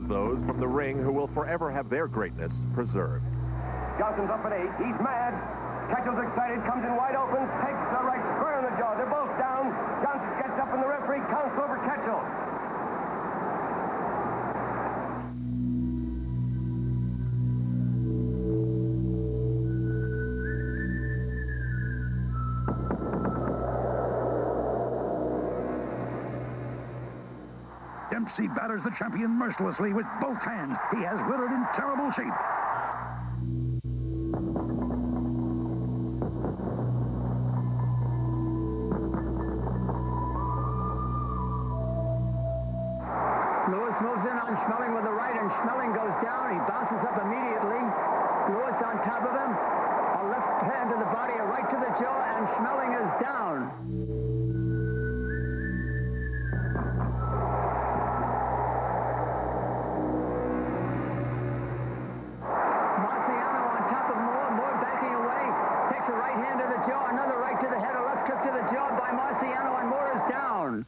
those from the ring who will forever have their greatness preserved. Johnson's up at 8. He's mad. Ketchell's excited, comes in wide open, takes the right square in the jaw. They're both down. Johnson gets up and the referee counts over Ketchell. Dempsey batters the champion mercilessly with both hands. He has withered in terrible shape. Lewis moves in on Schmeling with the right, and Schmeling goes down. He bounces up immediately. Lewis on top of him. A left hand to the body, a right to the jaw, and Schmeling is down. Marciano on top of Moore. Moore backing away. Takes a right hand to the jaw, another right to the head, a left kick to the jaw by Marciano, and Moore is down.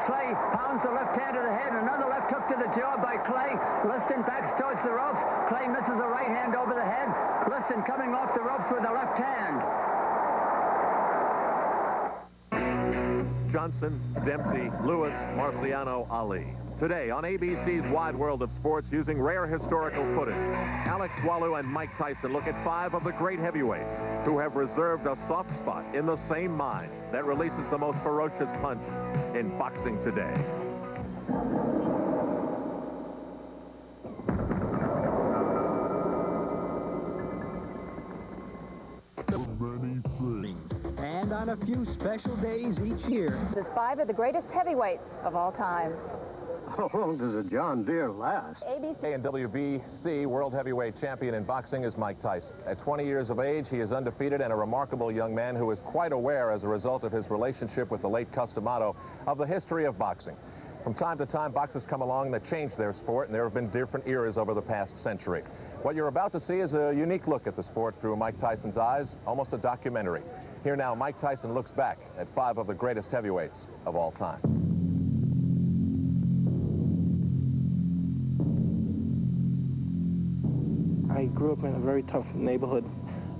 Clay pounds the left hand to the head, another left hook to the jaw by Clay. Liston backs towards the ropes. Clay misses a right hand over the head. Liston coming off the ropes with the left hand. Johnson, Dempsey, Lewis, Marciano, Ali. Today on ABC's Wide World of Sports, using rare historical footage, Alex Walu and Mike Tyson look at 5 of the great heavyweights who have reserved a soft spot in the same mind that releases the most ferocious punch in boxing today. And on a few special days each year. There's 5 of the greatest heavyweights of all time. How long does a John Deere last? ABC and WBC World Heavyweight Champion in boxing is Mike Tyson. At 20 years of age, he is undefeated and a remarkable young man who is quite aware, as a result of his relationship with the late Cus D'Amato, of the history of boxing. From time to time, boxers come along that change their sport, and there have been different eras over the past century. What you're about to see is a unique look at the sport through Mike Tyson's eyes, almost a documentary. Here now, Mike Tyson looks back at 5 of the greatest heavyweights of all time. I grew up in a very tough neighborhood,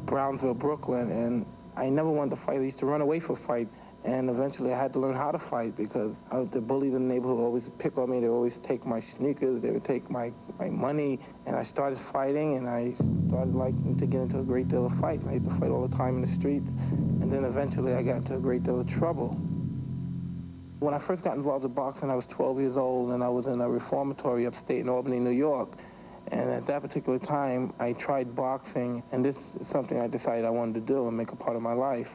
Brownsville, Brooklyn, and I never wanted to fight. I used to run away from fight, and eventually I had to learn how to fight because the bullies in the neighborhood would always pick on me. They would always take my sneakers, they would take my money, and I started fighting, and I started liking to get into a great deal of fights. I used to fight all the time in the streets, and then eventually I got into a great deal of trouble. When I first got involved in boxing, I was 12 years old, and I was in a reformatory upstate in Albany, New York. And at that particular time, I tried boxing, and this is something I decided I wanted to do and make a part of my life.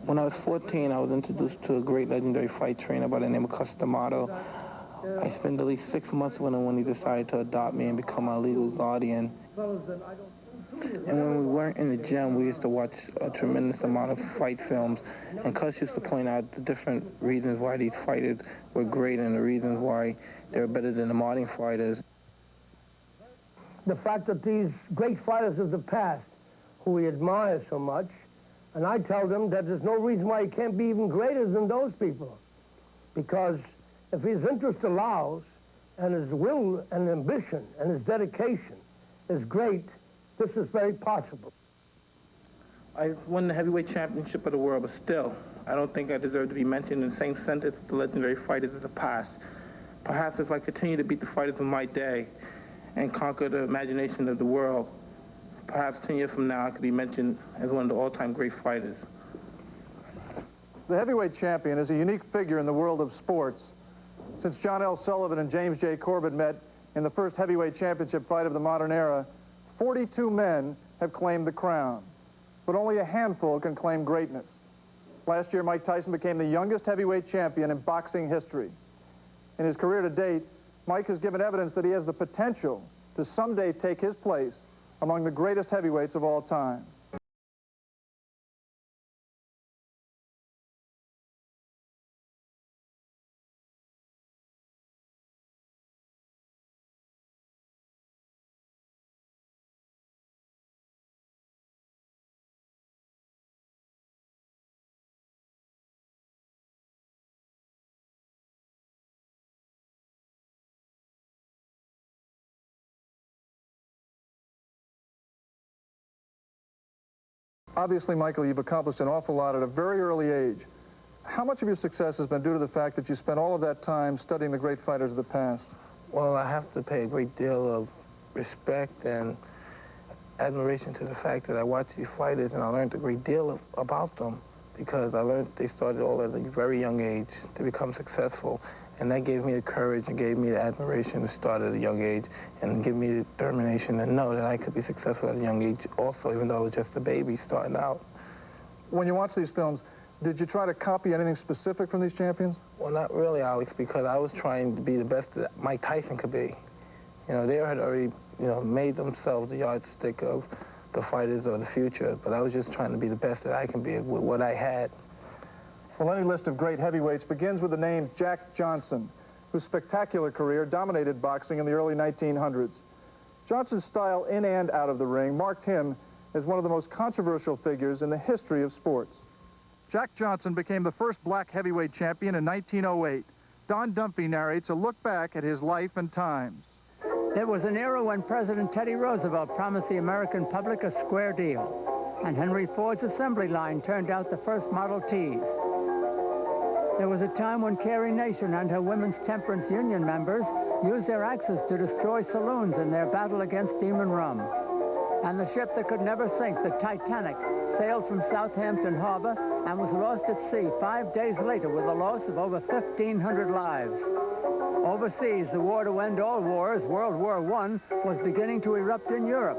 When I was 14, I was introduced to a great legendary fight trainer by the name of Cus D'Amato. I spent at least 6 months with him when he decided to adopt me and become my legal guardian. And when we weren't in the gym, we used to watch a tremendous amount of fight films. And Cus used to point out the different reasons why these fighters were great and the reasons why they were better than the modern fighters. The fact that these great fighters of the past, who we admire so much, and I tell them that there's no reason why he can't be even greater than those people. Because if his interest allows, and his will and ambition and his dedication is great, this is very possible. I won the heavyweight championship of the world, but still, I don't think I deserve to be mentioned in the same sentence with the legendary fighters of the past. Perhaps if I continue to beat the fighters of my day, and conquer the imagination of the world, perhaps 10 years from now I could be mentioned as one of the all-time great fighters. The heavyweight champion is a unique figure in the world of sports. Since John L. Sullivan and James J. Corbett met in the first heavyweight championship fight of the modern era, 42 men have claimed the crown, but only a handful can claim greatness. Last year, Mike Tyson became the youngest heavyweight champion in boxing history. In his career to date, Mike has given evidence that he has the potential to someday take his place among the greatest heavyweights of all time. Obviously, Michael, you've accomplished an awful lot at a very early age. How much of your success has been due to the fact that you spent all of that time studying the great fighters of the past? Well, I have to pay a great deal of respect and admiration to the fact that I watched these fighters and I learned a great deal about them, because I learned they started all at a very young age to become successful. And that gave me the courage and gave me the admiration to start at a young age and give me the determination to know that I could be successful at a young age also, even though I was just a baby starting out. When you watch these films, did you try to copy anything specific from these champions? Well, not really, Alex, because I was trying to be the best that Mike Tyson could be. You know, they had already, made themselves the yardstick of the fighters of the future, but I was just trying to be the best that I can be with what I had. Well, any list of great heavyweights begins with the name Jack Johnson, whose spectacular career dominated boxing in the early 1900s. Johnson's style in and out of the ring marked him as one of the most controversial figures in the history of sports. Jack Johnson became the first black heavyweight champion in 1908. Don Dunphy narrates a look back at his life and times. It was an era when President Teddy Roosevelt promised the American public a square deal, and Henry Ford's assembly line turned out the first Model Ts. There was a time when Carrie Nation and her Women's Temperance Union members used their axes to destroy saloons in their battle against demon rum. And the ship that could never sink, the Titanic, sailed from Southampton Harbor and was lost at sea 5 days later with a loss of over 1,500 lives. Overseas, the war to end all wars, World War I, was beginning to erupt in Europe.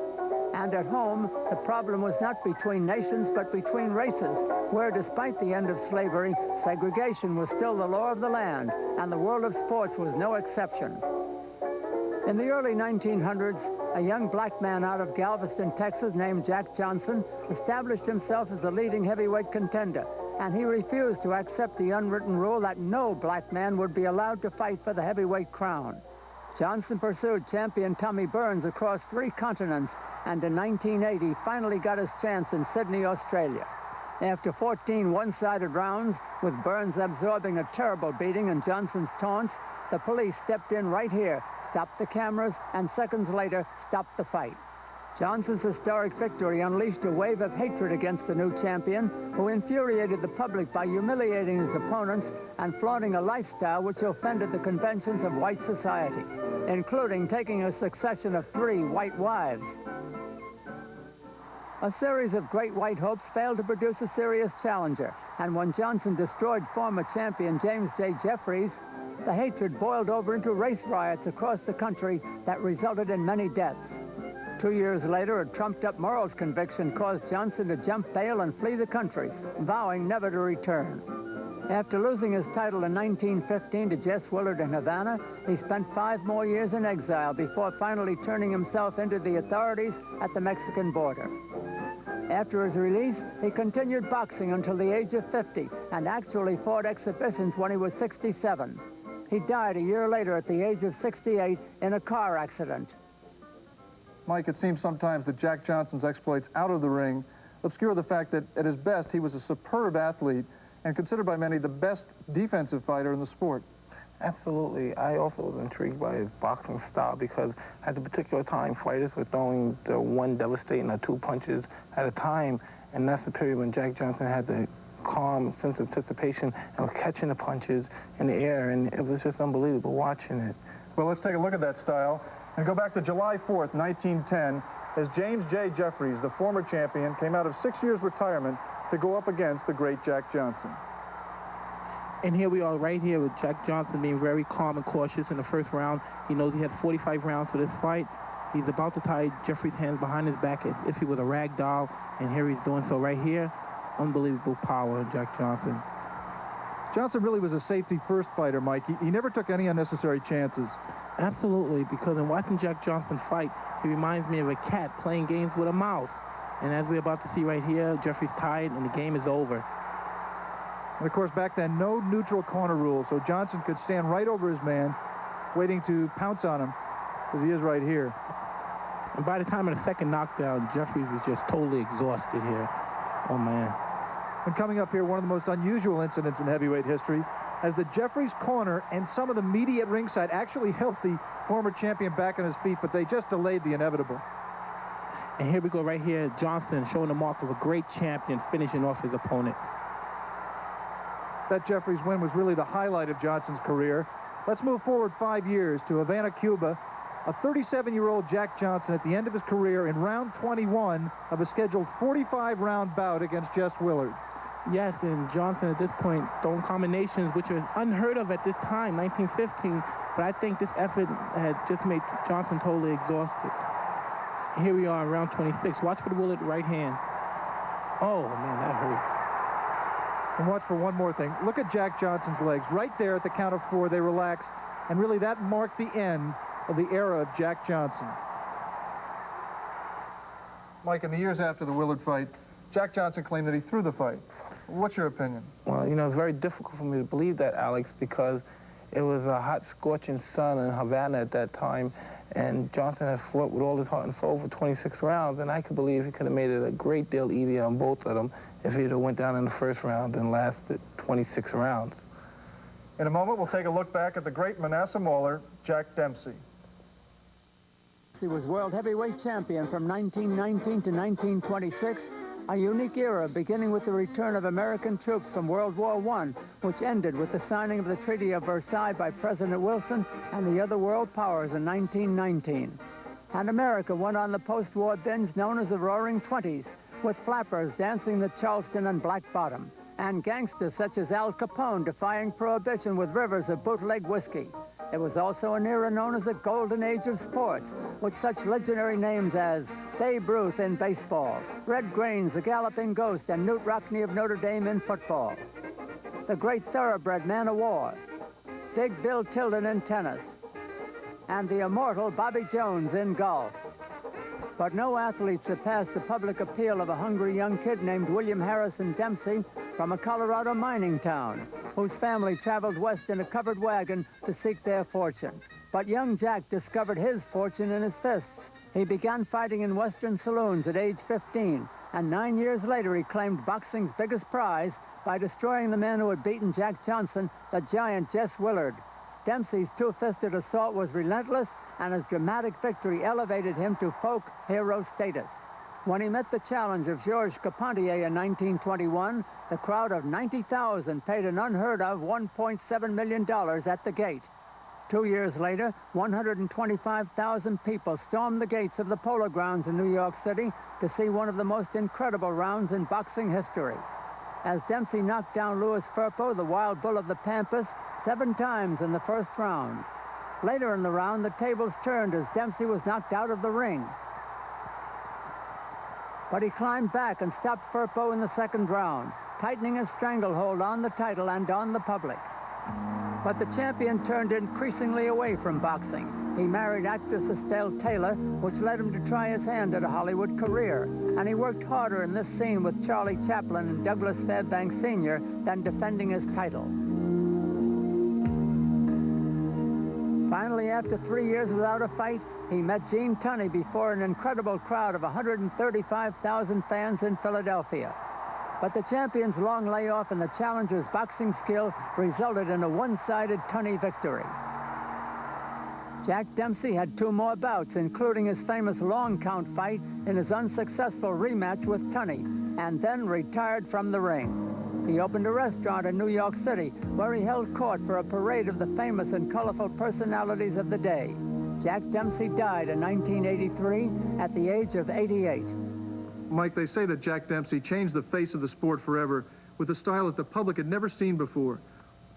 And at home, the problem was not between nations, but between races, where despite the end of slavery, segregation was still the law of the land, and the world of sports was no exception. In the early 1900s, a young black man out of Galveston, Texas, named Jack Johnson, established himself as the leading heavyweight contender, and he refused to accept the unwritten rule that no black man would be allowed to fight for the heavyweight crown. Johnson pursued champion Tommy Burns across 3 continents, and in 1980 finally got his chance in Sydney, Australia. After 14 one-sided rounds, with Burns absorbing a terrible beating and Johnson's taunts, the police stepped in right here, stopped the cameras, and seconds later stopped the fight. Johnson's historic victory unleashed a wave of hatred against the new champion, who infuriated the public by humiliating his opponents and flaunting a lifestyle which offended the conventions of white society, including taking a succession of 3 white wives. A series of great white hopes failed to produce a serious challenger, and when Johnson destroyed former champion James J. Jeffries, the hatred boiled over into race riots across the country that resulted in many deaths. 2 years later, a trumped-up morals conviction caused Johnson to jump bail and flee the country, vowing never to return. After losing his title in 1915 to Jess Willard in Havana, he spent 5 more years in exile before finally turning himself into the authorities at the Mexican border. After his release, he continued boxing until the age of 50 and actually fought exhibitions when he was 67. He died a year later at the age of 68 in a car accident. Mike, it seems sometimes that Jack Johnson's exploits out of the ring obscure the fact that at his best he was a superb athlete and considered by many the best defensive fighter in the sport. Absolutely. I also was intrigued by his boxing style because at the particular time, fighters were throwing the 1 devastating or 2 punches at a time, and that's the period when Jack Johnson had the calm sense of anticipation and was catching the punches in the air, and it was just unbelievable watching it. Well, let's take a look at that style and go back to July 4th, 1910, as James J. Jeffries, the former champion, came out of 6 years retirement to go up against the great Jack Johnson. And here we are right here with Jack Johnson being very calm and cautious in the first round. He knows he had 45 rounds for this fight. He's about to tie Jeffries' hands behind his back as if he was a rag doll, and here he's doing so right here. Unbelievable power in Jack Johnson. Johnson really was a safety-first fighter, Mike. He never took any unnecessary chances. Absolutely, because in watching Jack Johnson fight, he reminds me of a cat playing games with a mouse. And as we're about to see right here, Jeffries tied, and the game is over. And of course, back then, no neutral corner rule, so Johnson could stand right over his man, waiting to pounce on him, as he is right here. And by the time of the second knockdown, Jeffries was just totally exhausted here. Oh, man. And coming up here, one of the most unusual incidents in heavyweight history, as the Jeffries corner and some of the media at ringside actually helped the former champion back on his feet, but they just delayed the inevitable. And here we go right here, Johnson showing the mark of a great champion, finishing off his opponent. That Jeffries win was really the highlight of Johnson's career. Let's move forward 5 years to Havana, Cuba. A 37-year-old Jack Johnson at the end of his career in round 21 of a scheduled 45-round bout against Jess Willard. Yes, and Johnson at this point throwing combinations which are unheard of at this time, 1915. But I think this effort had just made Johnson totally exhausted. Here we are in round 26. Watch for the Willard right hand. Oh, man, that hurt. And watch for one more thing. Look at Jack Johnson's legs. Right there at the count of 4, they relaxed. And really, that marked the end of the era of Jack Johnson. Mike, in the years after the Willard fight, Jack Johnson claimed that he threw the fight. What's your opinion? Well, you know, it's very difficult for me to believe that, Alex, because it was a hot, scorching sun in Havana at that time, and Johnson had fought with all his heart and soul for 26 rounds, and I could believe he could have made it a great deal easier on both of them if he'd have went down in the first round and lasted 26 rounds. In a moment, we'll take a look back at the great Manasseh Mauler, Jack Dempsey. He was world heavyweight champion from 1919 to 1926, a unique era beginning with the return of American troops from World War I, which ended with the signing of the Treaty of Versailles by President Wilson and the other world powers in 1919. And America went on the post-war binge known as the Roaring Twenties, with flappers dancing the Charleston and Black Bottom, and gangsters such as Al Capone defying prohibition with rivers of bootleg whiskey. It was also an era known as the Golden Age of sports, with such legendary names as Babe Ruth in baseball, Red Grange, the Galloping Ghost, and Knute Rockne of Notre Dame in football, the great thoroughbred Man of War, Big Bill Tilden in tennis, and the immortal Bobby Jones in golf. But no athlete surpassed the public appeal of a hungry young kid named William Harrison Dempsey from a Colorado mining town, whose family traveled west in a covered wagon to seek their fortune. But young Jack discovered his fortune in his fists. He began fighting in Western saloons at age 15, and 9 years later he claimed boxing's biggest prize by destroying the man who had beaten Jack Johnson, the giant Jess Willard. Dempsey's two-fisted assault was relentless, and his dramatic victory elevated him to folk hero status. When he met the challenge of Georges Carpentier in 1921, the crowd of 90,000 paid an unheard of $1.7 million at the gate. 2 years later, 125,000 people stormed the gates of the Polo Grounds in New York City to see one of the most incredible rounds in boxing history, as Dempsey knocked down Louis Firpo, the wild bull of the Pampas, 7 times in the first round. Later in the round, the tables turned as Dempsey was knocked out of the ring. But he climbed back and stopped Firpo in the second round, tightening his stranglehold on the title and on the public. But the champion turned increasingly away from boxing. He married actress Estelle Taylor, which led him to try his hand at a Hollywood career. And he worked harder in this scene with Charlie Chaplin and Douglas Fairbanks Sr. than defending his title. Finally, after 3 years without a fight, he met Gene Tunney before an incredible crowd of 135,000 fans in Philadelphia. But the champion's long layoff and the challenger's boxing skill resulted in a one-sided Tunney victory. Jack Dempsey had 2 more bouts, including his famous long count fight in his unsuccessful rematch with Tunney, and then retired from the ring. He opened a restaurant in New York City where he held court for a parade of the famous and colorful personalities of the day. Jack Dempsey died in 1983 at the age of 88. Mike, they say that Jack Dempsey changed the face of the sport forever with a style that the public had never seen before.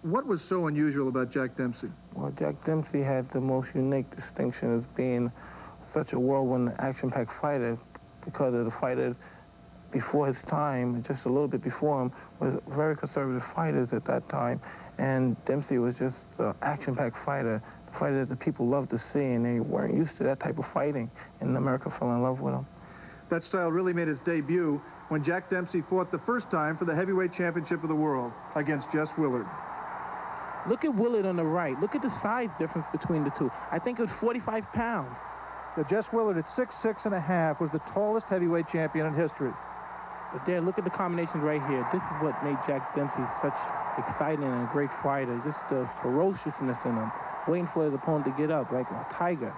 What was so unusual about Jack Dempsey? Well, Jack Dempsey had the most unique distinction as being such a whirlwind, action-packed fighter, because of the fighter before his time, just a little bit before him, was very conservative fighters at that time. And Dempsey was just an action-packed fighter, a fighter that the people loved to see, and they weren't used to that type of fighting, and America fell in love with him. That style really made its debut when Jack Dempsey fought the first time for the heavyweight championship of the world against Jess Willard. Look at Willard on the right. Look at the size difference between the two. I think it was 45 pounds. The Jess Willard at 6'6.5" was the tallest heavyweight champion in history. But there, look at the combinations right here. This is what made Jack Dempsey such exciting and a great fighter. Just the ferociousness in him, waiting for his opponent to get up like a tiger.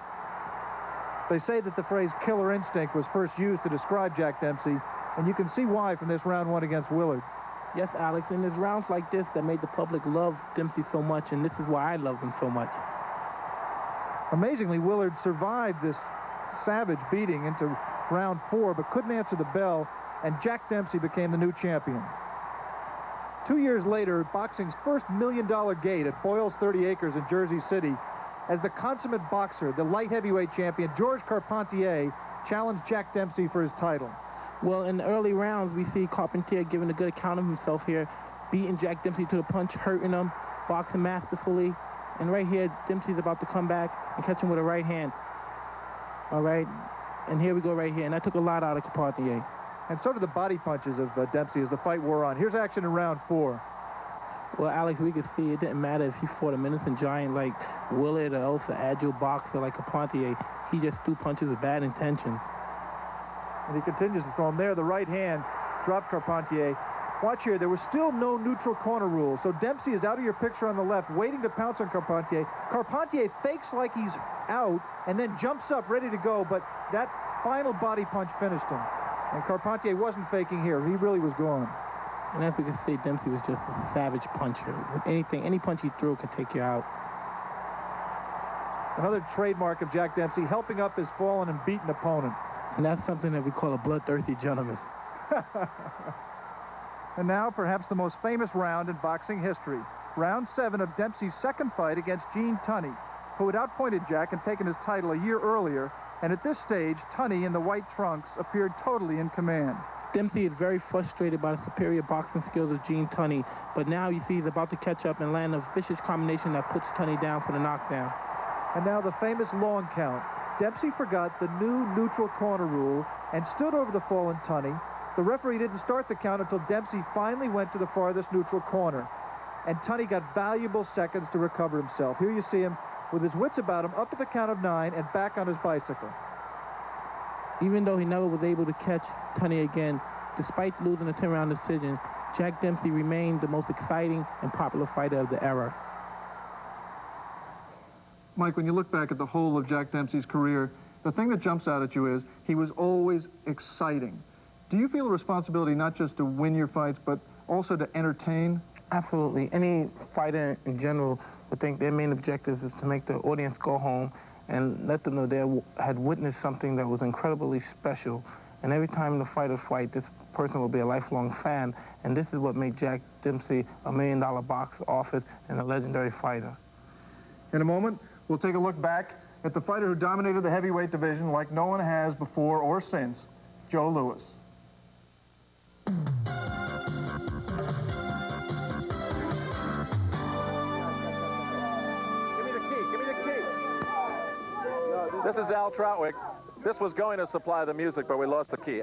They say that the phrase killer instinct was first used to describe Jack Dempsey, and you can see why from this round one against Willard. Yes, Alex, and it's rounds like this that made the public love Dempsey so much, and this is why I love him so much. Amazingly, Willard survived this savage beating into round 4, but couldn't answer the bell, and Jack Dempsey became the new champion. 2 years later, boxing's first $1 million gate at Boyle's 30 Acres in Jersey City, as the consummate boxer, the light heavyweight champion, Georges Carpentier, challenged Jack Dempsey for his title. Well, in the early rounds, we see Carpentier giving a good account of himself here, beating Jack Dempsey to the punch, hurting him, boxing masterfully. And right here, Dempsey's about to come back and catch him with a right hand. All right, and here we go right here, and that took a lot out of Carpentier. And so did the body punches of Dempsey as the fight wore on. Here's action in round 4. Well, Alex, we could see it didn't matter if he fought a menacing giant like Willard or else an agile boxer like Carpentier. He just threw punches with bad intention. And he continues to throw them there. The right hand dropped Carpentier. Watch here, there was still no neutral corner rule. So Dempsey is out of your picture on the left, waiting to pounce on Carpentier. Carpentier fakes like he's out and then jumps up ready to go, but that final body punch finished him. And Carpentier wasn't faking here. He really was gone. And as we can see, Dempsey was just a savage puncher. With anything, any punch he threw could take you out. Another trademark of Jack Dempsey, helping up his fallen and beaten opponent. And that's something that we call a bloodthirsty gentleman. And now, perhaps the most famous round in boxing history. Round 7 of Dempsey's second fight against Gene Tunney, who had outpointed Jack and taken his title a year earlier. And at this stage, Tunney in the white trunks appeared totally in command. Dempsey is very frustrated by the superior boxing skills of Gene Tunney, but now you see he's about to catch up and land a vicious combination that puts Tunney down for the knockdown. And now the famous long count. Dempsey forgot the new neutral corner rule and stood over the fallen Tunney. The referee didn't start the count until Dempsey finally went to the farthest neutral corner. And Tunney got valuable seconds to recover himself. Here you see him with his wits about him, up at the count of 9 and back on his bicycle. Even though he never was able to catch Tunney again, despite losing a 10-round decision, Jack Dempsey remained the most exciting and popular fighter of the era. Mike, when you look back at the whole of Jack Dempsey's career, the thing that jumps out at you is he was always exciting. Do you feel a responsibility not just to win your fights, but also to entertain? Absolutely. Any fighter in general would think their main objective is to make the audience go home and let them know they had witnessed something that was incredibly special. And every time the fighter fight, this person will be a lifelong fan. And this is what made Jack Dempsey a $1 million box office and a legendary fighter. In a moment, we'll take a look back at the fighter who dominated the heavyweight division like no one has before or since, Joe Louis. This is Al Troutwick. This was going to supply the music, but we lost the key.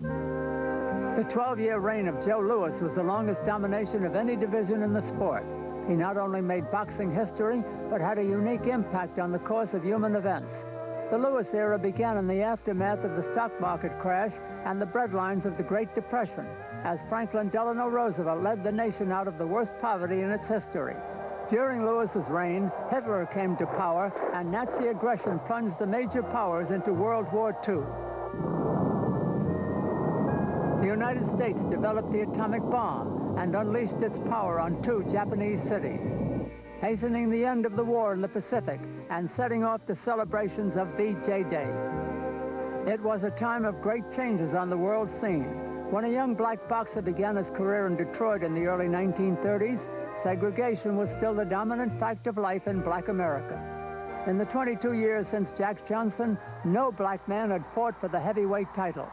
The 12-year reign of Joe Louis was the longest domination of any division in the sport. He not only made boxing history, but had a unique impact on the course of human events. The Louis era began in the aftermath of the stock market crash and the breadlines of the Great Depression, as Franklin Delano Roosevelt led the nation out of the worst poverty in its history. During Louis's reign, Hitler came to power, and Nazi aggression plunged the major powers into World War II. The United States developed the atomic bomb and unleashed its power on 2 Japanese cities, hastening the end of the war in the Pacific and setting off the celebrations of VJ Day. It was a time of great changes on the world scene. When a young black boxer began his career in Detroit in the early 1930s, segregation was still the dominant fact of life in black America. In the 22 years since Jack Johnson, no black man had fought for the heavyweight title.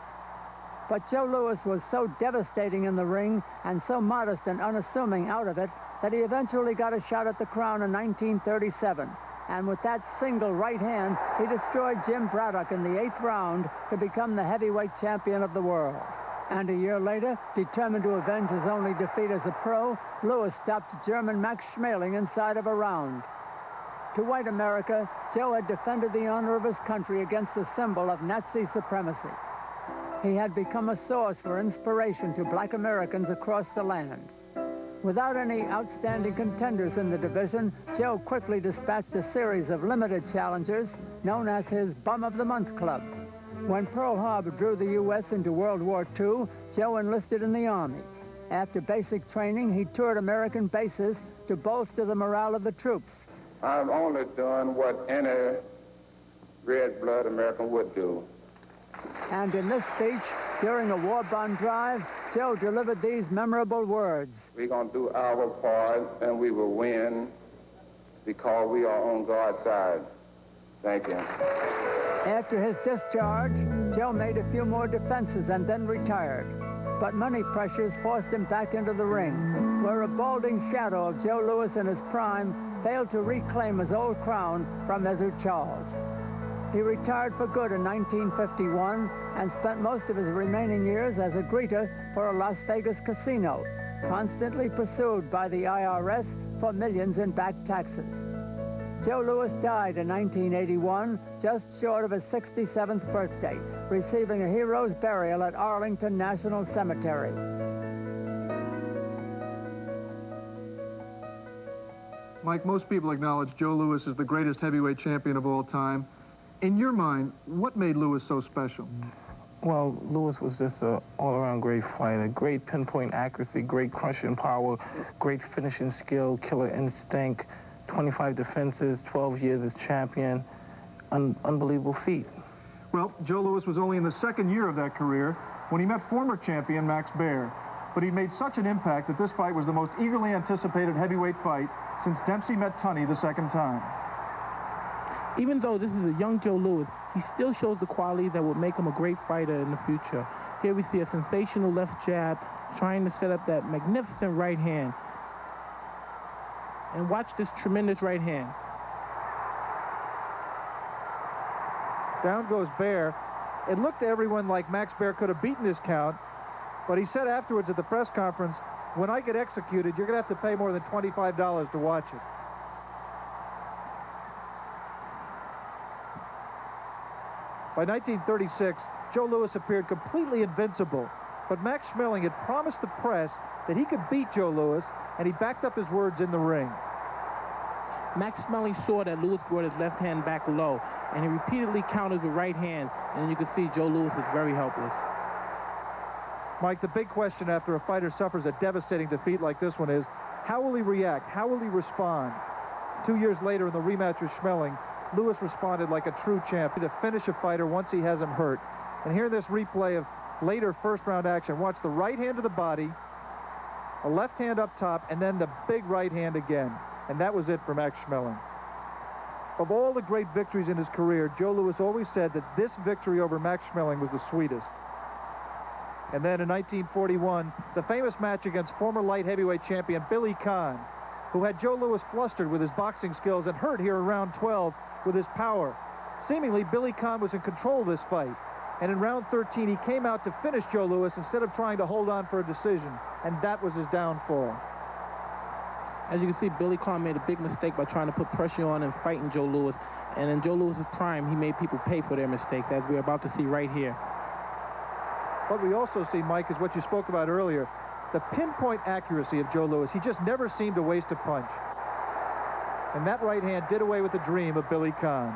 But Joe Louis was so devastating in the ring and so modest and unassuming out of it that he eventually got a shot at the crown in 1937. And with that single right hand, he destroyed Jim Braddock in the 8th round to become the heavyweight champion of the world. And a year later, determined to avenge his only defeat as a pro, Louis stopped German Max Schmeling inside of a round. To white America, Joe had defended the honor of his country against the symbol of Nazi supremacy. He had become a source for inspiration to black Americans across the land. Without any outstanding contenders in the division, Joe quickly dispatched a series of limited challengers known as his Bum of the Month Club. When Pearl Harbor drew the U.S. into World War II, Joe enlisted in the Army. After basic training, he toured American bases to bolster the morale of the troops. I've only done what any red-blood American would do. And in this speech, during a war bond drive, Joe delivered these memorable words. We're going to do our part, and we will win because we are on God's side. Thank you. After his discharge, Joe made a few more defenses and then retired. But money pressures forced him back into the ring, where a balding shadow of Joe Louis in his prime failed to reclaim his old crown from Ezra Charles. He retired for good in 1951 and spent most of his remaining years as a greeter for a Las Vegas casino, constantly pursued by the IRS for millions in back taxes. Joe Louis died in 1981, just short of his 67th birthday, receiving a hero's burial at Arlington National Cemetery. Mike, most people acknowledge Joe Louis is the greatest heavyweight champion of all time. In your mind, what made Louis so special? Well, Louis was just an all-around great fighter. Great pinpoint accuracy, great crushing power, great finishing skill, killer instinct, 25 defenses, 12 years as champion. Unbelievable feat. Well, Joe Louis was only in the second year of that career when he met former champion Max Baer. But he made such an impact that this fight was the most eagerly anticipated heavyweight fight since Dempsey met Tunney the second time. Even though this is a young Joe Louis, he still shows the qualities that would make him a great fighter in the future. Here we see a sensational left jab, trying to set up that magnificent right hand. And watch this tremendous right hand. Down goes Baer. It looked to everyone like Max Baer could have beaten his count, but he said afterwards at the press conference, when I get executed, you're going to have to pay more than $25 to watch it. By 1936, Joe Louis appeared completely invincible, but Max Schmeling had promised the press that he could beat Joe Louis, and he backed up his words in the ring. Max Schmeling saw that Louis brought his left hand back low, and he repeatedly countered with right hand, and you can see Joe Louis is very helpless. Mike, the big question after a fighter suffers a devastating defeat like this one is, how will he react? How will he respond? 2 years later in the rematch with Schmeling, Louis responded like a true champ to finish a fighter once he has him hurt. And here in this replay of later first-round action, watch the right hand to the body, a left hand up top, and then the big right hand again. And that was it for Max Schmeling. Of all the great victories in his career, Joe Louis always said that this victory over Max Schmeling was the sweetest. And then in 1941, the famous match against former light heavyweight champion Billy Conn, who had Joe Louis flustered with his boxing skills and hurt here in round 12 with his power. Seemingly, Billy Conn was in control of this fight. And in round 13, he came out to finish Joe Louis instead of trying to hold on for a decision. And that was his downfall. As you can see, Billy Conn made a big mistake by trying to put pressure on and fighting Joe Louis. And in Joe Louis's prime, he made people pay for their mistakes, as we're about to see right here. What we also see, Mike, is what you spoke about earlier. The pinpoint accuracy of Joe Louis. He just never seemed to waste a punch. And that right hand did away with the dream of Billy Conn.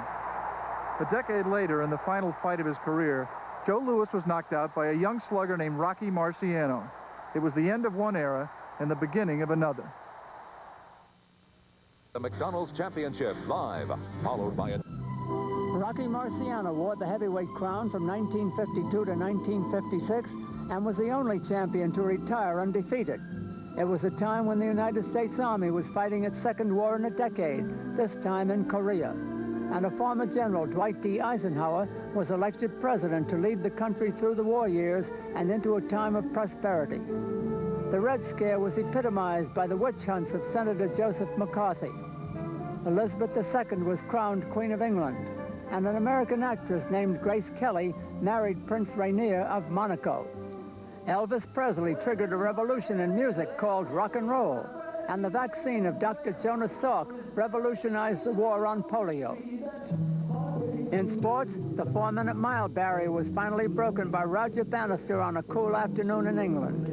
A decade later, in the final fight of his career, Joe Louis was knocked out by a young slugger named Rocky Marciano. It was the end of one era and the beginning of another. The McDonald's Championship live, followed by a... Rocky Marciano wore the heavyweight crown from 1952 to 1956 and was the only champion to retire undefeated. It was a time when the United States Army was fighting its second war in a decade, this time in Korea. And a former general, Dwight D. Eisenhower, was elected president to lead the country through the war years and into a time of prosperity. The Red Scare was epitomized by the witch hunts of Senator Joseph McCarthy. Elizabeth II was crowned Queen of England, and an American actress named Grace Kelly married Prince Rainier of Monaco. Elvis Presley triggered a revolution in music called rock and roll, and the vaccine of Dr. Jonas Salk revolutionized the war on polio. In sports, the 4-minute mile barrier was finally broken by Roger Bannister on a cool afternoon in England.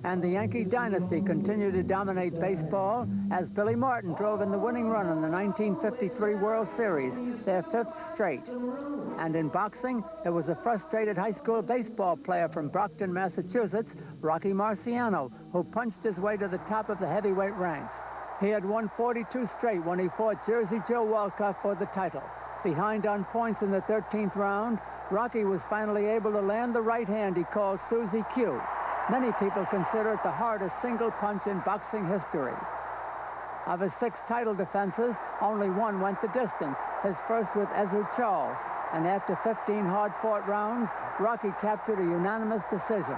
and the Yankee dynasty continued to dominate baseball as Billy Martin drove in the winning run in the 1953 World Series, their 5th straight. And in boxing, it was a frustrated high school baseball player from Brockton, Massachusetts, Rocky Marciano, who punched his way to the top of the heavyweight ranks. He had won 42 straight when he fought Jersey Joe Walcott for the title. Behind on points in the 13th round, Rocky was finally able to land the right hand he called Susie Q. Many people consider it the hardest single punch in boxing history. Of his 6 title defenses, only 1 went the distance, his first with Ezzard Charles. And after 15 hard-fought rounds, Rocky captured a unanimous decision.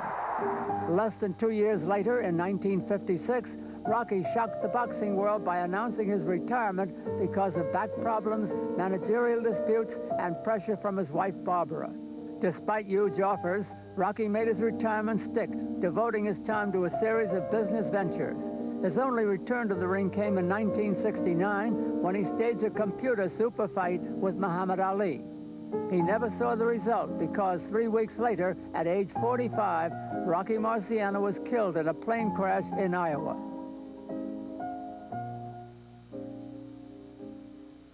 Less than 2 years later, in 1956, Rocky shocked the boxing world by announcing his retirement because of back problems, managerial disputes, and pressure from his wife, Barbara. Despite huge offers, Rocky made his retirement stick, devoting his time to a series of business ventures. His only return to the ring came in 1969 when he staged a computer super fight with Muhammad Ali. He never saw the result because 3 weeks later, at age 45, Rocky Marciano was killed in a plane crash in Iowa.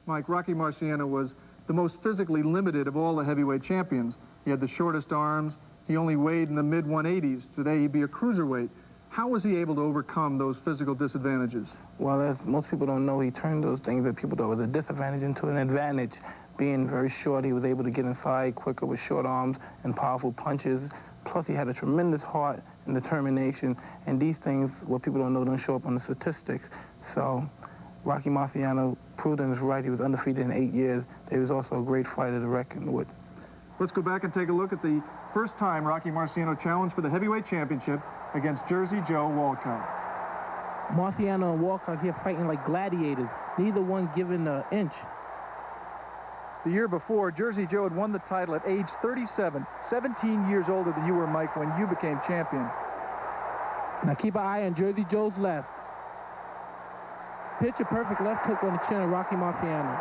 Mike, Rocky Marciano was the most physically limited of all the heavyweight champions. He had the shortest arms. He only weighed in the mid-180s. Today, he'd be a cruiserweight. How was he able to overcome those physical disadvantages? Well, as most people don't know, he turned those things that people thought was a disadvantage into an advantage. Being very short, he was able to get inside quicker with short arms and powerful punches. Plus, he had a tremendous heart and determination. And these things, what people don't know, don't show up on the statistics. So Rocky Marciano proved in his right. He was undefeated in 8 years. He was also a great fighter to reckon with. Let's go back and take a look at the first time Rocky Marciano challenged for the heavyweight championship against Jersey Joe Walcott. Marciano and Walcott here fighting like gladiators, neither one given an inch. The year before, Jersey Joe had won the title at age 37, 17 years older than you were, Mike, when you became champion. Now keep an eye on Jersey Joe's left. Pitch a perfect left hook on the chin of Rocky Marciano.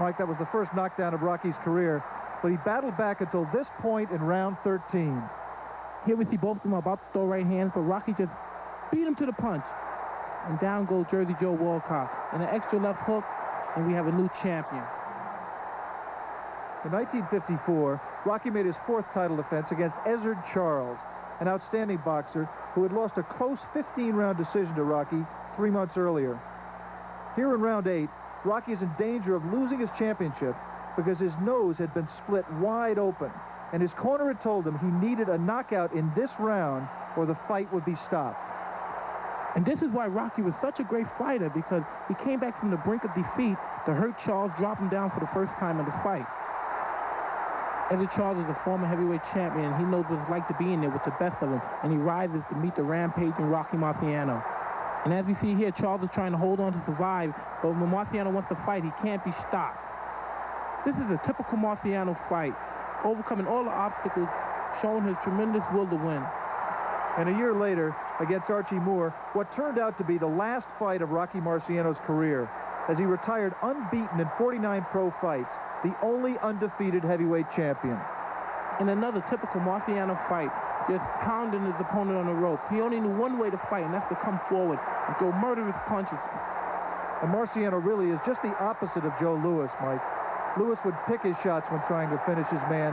Mike, that was the first knockdown of Rocky's career, but he battled back until this point in round 13. Here we see both of them about to throw right hands, but Rocky just beat him to the punch. And down goes Jersey Joe Walcott. And an extra left hook, and we have a new champion. In 1954, Rocky made his 4th title defense against Ezzard Charles, an outstanding boxer who had lost a close 15-round decision to Rocky 3 months earlier. Here in round 8, Rocky is in danger of losing his championship because his nose had been split wide open, and his corner had told him he needed a knockout in this round or the fight would be stopped. And this is why Rocky was such a great fighter, because he came back from the brink of defeat to hurt Charles, drop him down for the first time in the fight. Eddie Charles is a former heavyweight champion, and he knows what it's like to be in there with the best of them, and he rises to meet the rampaging Rocky Marciano. And as we see here, Charles is trying to hold on to survive, but when Marciano wants to fight, he can't be stopped. This is a typical Marciano fight, overcoming all the obstacles, showing his tremendous will to win. And a year later, against Archie Moore, what turned out to be the last fight of Rocky Marciano's career, as he retired unbeaten in 49 pro fights, the only undefeated heavyweight champion. In another typical Marciano fight, just pounding his opponent on the ropes. He only knew one way to fight, and that's to come forward and throw murderous punches. And Marciano really is just the opposite of Joe Louis, Mike. Louis would pick his shots when trying to finish his man.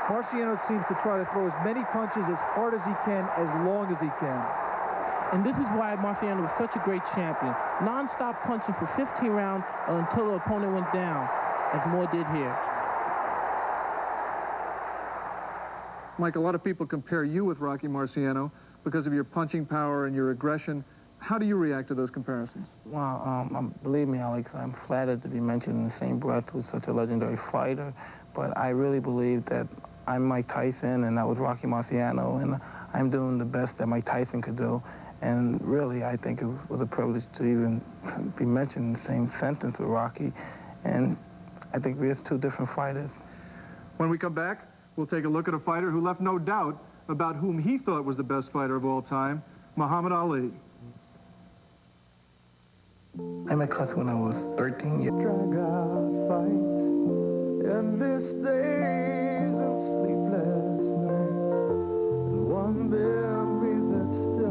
Marciano seems to try to throw as many punches as hard as he can, as long as he can. And this is why Marciano was such a great champion. Non-stop punching for 15 rounds until the opponent went down, as Moore did here. Mike, a lot of people compare you with Rocky Marciano because of your punching power and your aggression. How do you react to those comparisons? Well, believe me, Alex, I'm flattered to be mentioned in the same breath with such a legendary fighter, but I really believe that I'm Mike Tyson and that was Rocky Marciano, and I'm doing the best that Mike Tyson could do. And really, I think it was a privilege to even be mentioned in the same sentence with Rocky, and I think we're just two different fighters. When we come back, we'll take a look at a fighter who left no doubt about whom he thought was the best fighter of all time, Muhammad Ali. I met Cuss when I was 13 years. Drag out fights, endless days and sleepless nights, and one memory that still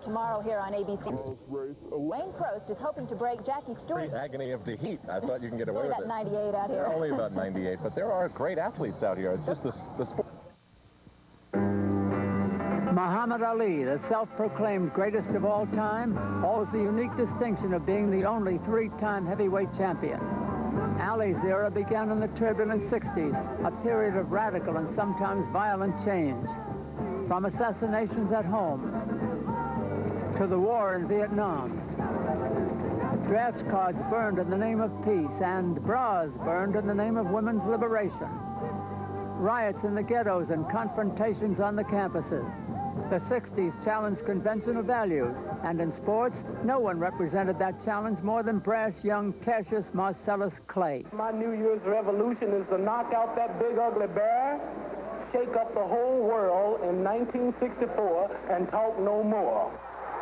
tomorrow here on ABC. Wayne Prost is hoping to break Jackie Stewart's agony of defeat. I thought you can get away with about it. 98 out here. They're only about 98, but there are great athletes out here. It's just the sport. Muhammad Ali, the self-proclaimed greatest of all time, holds the unique distinction of being the only three-time heavyweight champion. Ali's era began in the turbulent 60s, a period of radical and sometimes violent change. From assassinations at home to the war in Vietnam, draft cards burned in the name of peace and bras burned in the name of women's liberation. Riots in the ghettos and confrontations on the campuses. The 60s challenged conventional values, and in sports, no one represented that challenge more than brash young Cassius Marcellus Clay. My New Year's revolution is to knock out that big ugly bear, shake up the whole world in 1964, and talk no more.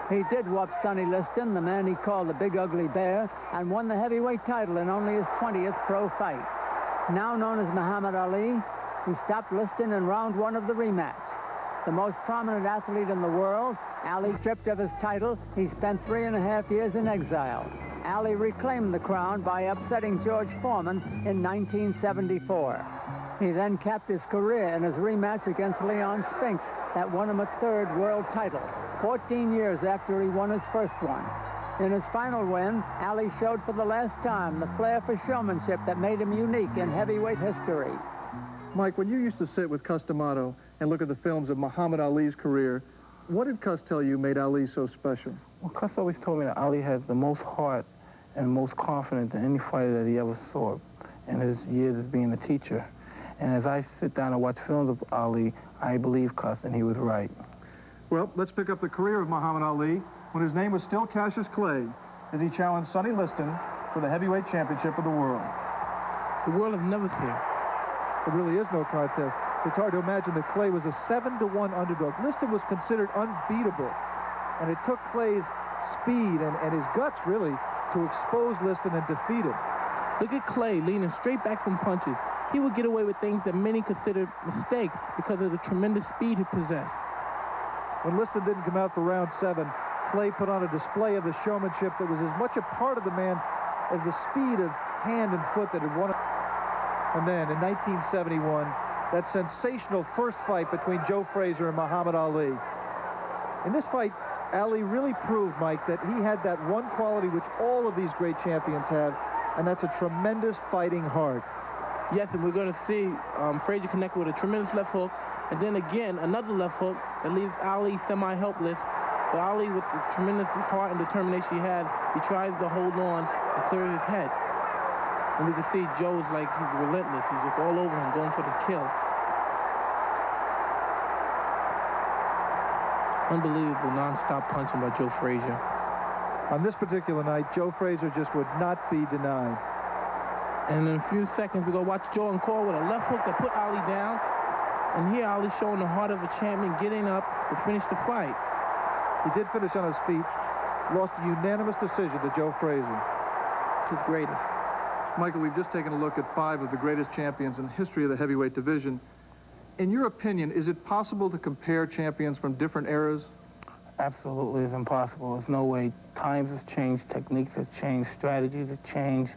He did whoop Sonny Liston, the man he called the Big Ugly Bear, and won the heavyweight title in only his 20th pro fight. Now known as Muhammad Ali, he stopped Liston in round one of the rematch. The most prominent athlete in the world, Ali stripped of his title. He spent 3.5 years in exile. Ali reclaimed the crown by upsetting George Foreman in 1974. He then capped his career in his rematch against Leon Spinks that won him a third world title, 14 years after he won his first one. In his final win, Ali showed for the last time the flair for showmanship that made him unique in heavyweight history. Mike, when you used to sit with Cus D'Amato and look at the films of Muhammad Ali's career, what did Cus tell you made Ali so special? Well, Cus always told me that Ali has the most heart and most confidence in any fighter that he ever saw in his years as being a teacher. And as I sit down and watch films of Ali, I believe Cus, and he was right. Well, let's pick up the career of Muhammad Ali when his name was still Cassius Clay, as he challenged Sonny Liston for the heavyweight championship of the world. The world has never seen. There really is no contest. It's hard to imagine that Clay was a 7-1 underdog. Liston was considered unbeatable, and it took Clay's speed and his guts, really, to expose Liston and defeat him. Look at Clay leaning straight back from punches. He would get away with things that many considered mistakes because of the tremendous speed he possessed. When Liston didn't come out for round 7, Clay put on a display of the showmanship that was as much a part of the man as the speed of hand and foot that had won it. And then in 1971, that sensational first fight between Joe Frazier and Muhammad Ali. In this fight, Ali really proved, Mike, that he had that one quality which all of these great champions have, and that's a tremendous fighting heart. Yes, and we're going to see Frazier connect with a tremendous left hook, and then again, another left hook that leaves Ali semi-helpless. But Ali, with the tremendous heart and determination he had, he tries to hold on and clear his head. And we can see Joe's like, he's relentless. He's just all over him, going for the kill. Unbelievable non-stop punching by Joe Frazier. On this particular night, Joe Frazier just would not be denied. And in a few seconds, we're going to watch Joe encore with a left hook that put Ali down. And here, Ali showing the heart of a champion, getting up to finish the fight. He did finish on his feet, lost a unanimous decision to Joe Frazier. His greatest. Michael, we've just taken a look at 5 of the greatest champions in the history of the heavyweight division. In your opinion, is it possible to compare champions from different eras? Absolutely, it's impossible. There's no way. Times have changed, techniques have changed, strategies have changed,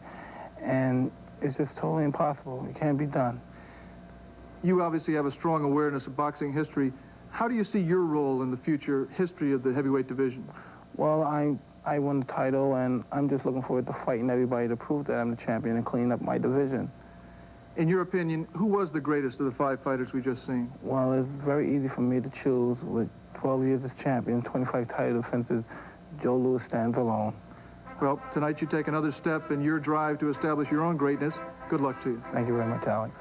and it's just totally impossible. It can't be done. You obviously have a strong awareness of boxing history. How do you see your role in the future history of the heavyweight division? Well, I won the title, and I'm just looking forward to fighting everybody to prove that I'm the champion and clean up my division. In your opinion, who was the greatest of the 5 fighters we just seen? Well, it's very easy for me to choose. With 12 years as champion, 25 title defenses, Joe Louis stands alone. Well, tonight you take another step in your drive to establish your own greatness. Good luck to you. Thank you very much, Alex.